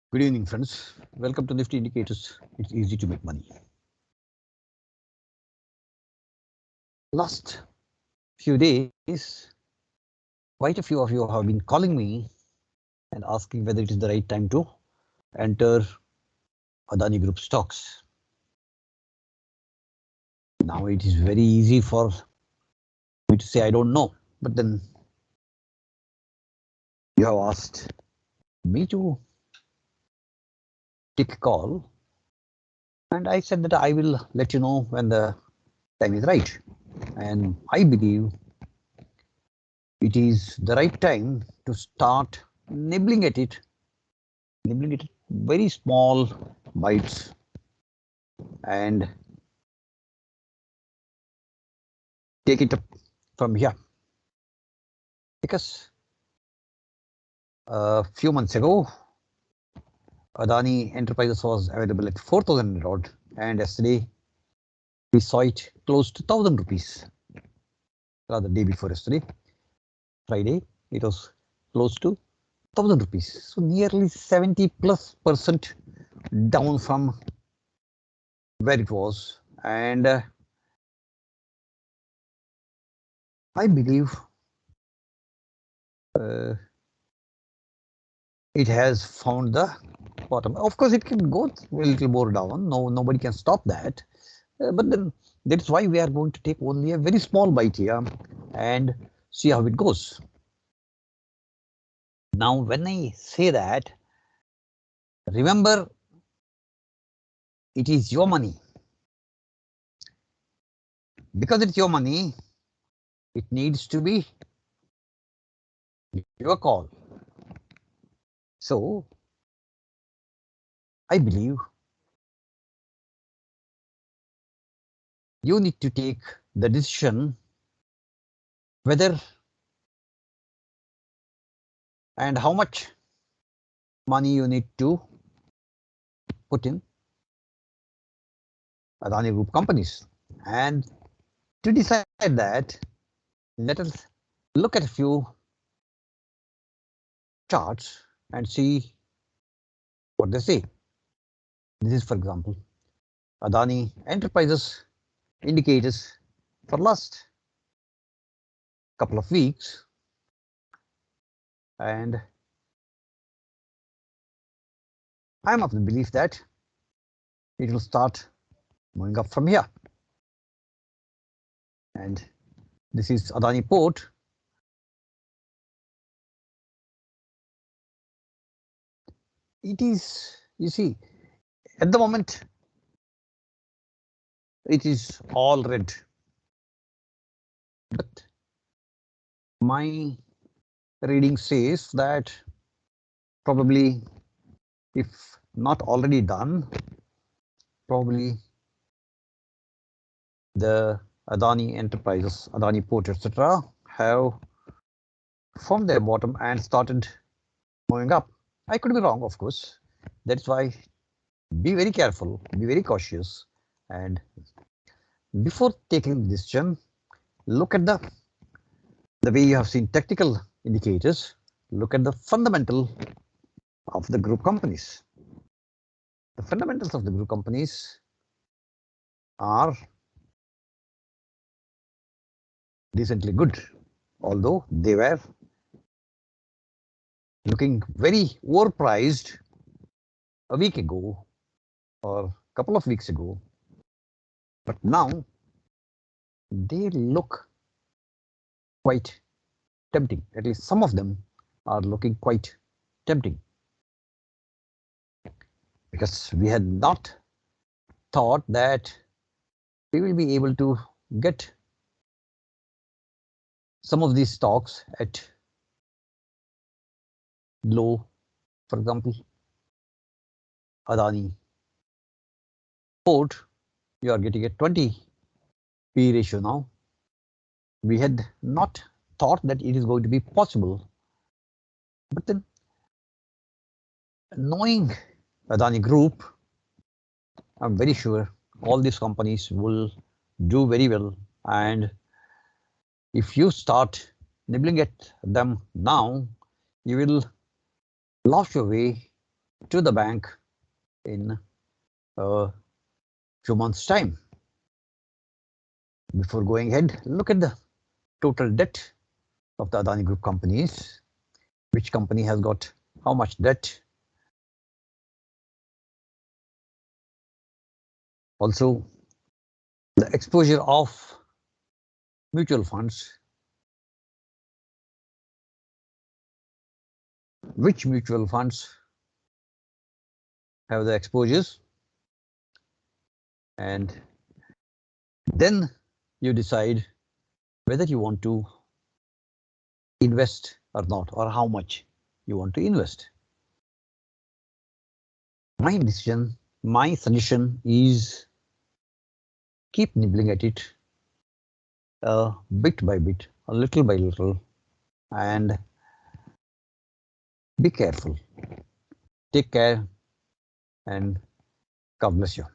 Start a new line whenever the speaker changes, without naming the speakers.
Good evening, friends. Welcome to Nifty Indicators. It's easy to make money. Last few days, quite a few of you have been calling me and asking whether it is the right time to enter Adani Group stocks. Now it is very easy for me to say I don't know, but then you have asked me to take a call, and I said that I will let you know when the time is right. And I believe it is the right time to start nibbling at it, very small bites, and take it up from here. Because a few months ago, Adani Enterprises was available at 4,000 odd, and yesterday we saw it close to 1,000 rupees. Rather, day before yesterday, Friday, it was close to 1,000 rupees. So nearly 70+% down from where it was, and I believe it has found the bottom. Of course, it can go a little more down. Nobody can stop that. But then that's why we are going to take only a very small bite here and see how it goes. Now, when I say that, remember, it is your money. Because it's your money, it needs to be your call. So, I believe you need to take the decision whether and how much money you need to put in Adani Group companies. And to decide that, let us look at a few charts and see what they say. This is, for example, Adani Enterprises indicators for last couple of weeks, and I'm of the belief that it will start moving up from here. And this is Adani Port. It is, you see, at the moment, it is all red. But my reading says that probably, if not already done, probably the Adani Enterprises, Adani Port, etc., have formed their bottom and started moving up. I could be wrong, of course. That's why be very careful, be very cautious, and before taking the decision, look at the way you have seen technical indicators. Look at the fundamental of the group companies. The fundamentals of the group companies are decently good, although they were looking very overpriced a week ago or a couple of weeks ago. But now they look quite tempting. At least some of them are looking quite tempting, because we had not thought that we will be able to get some of these stocks at low. For example, Adani Port, you are getting a 20 P ratio now. We had not thought that it is going to be possible. But then, knowing Adani Group, I'm very sure all these companies will do very well. And if you start nibbling at them now, you will laugh your way to the bank in a few months' time. Before going ahead, look at the total debt of the Adani Group companies. Which company has got how much debt? Also, the exposure of mutual funds. Which mutual funds have the exposures? And then you decide whether you want to invest or not, or how much you want to invest. My suggestion is keep nibbling at it bit by bit, a little by little, and be careful. Take care, and God bless you.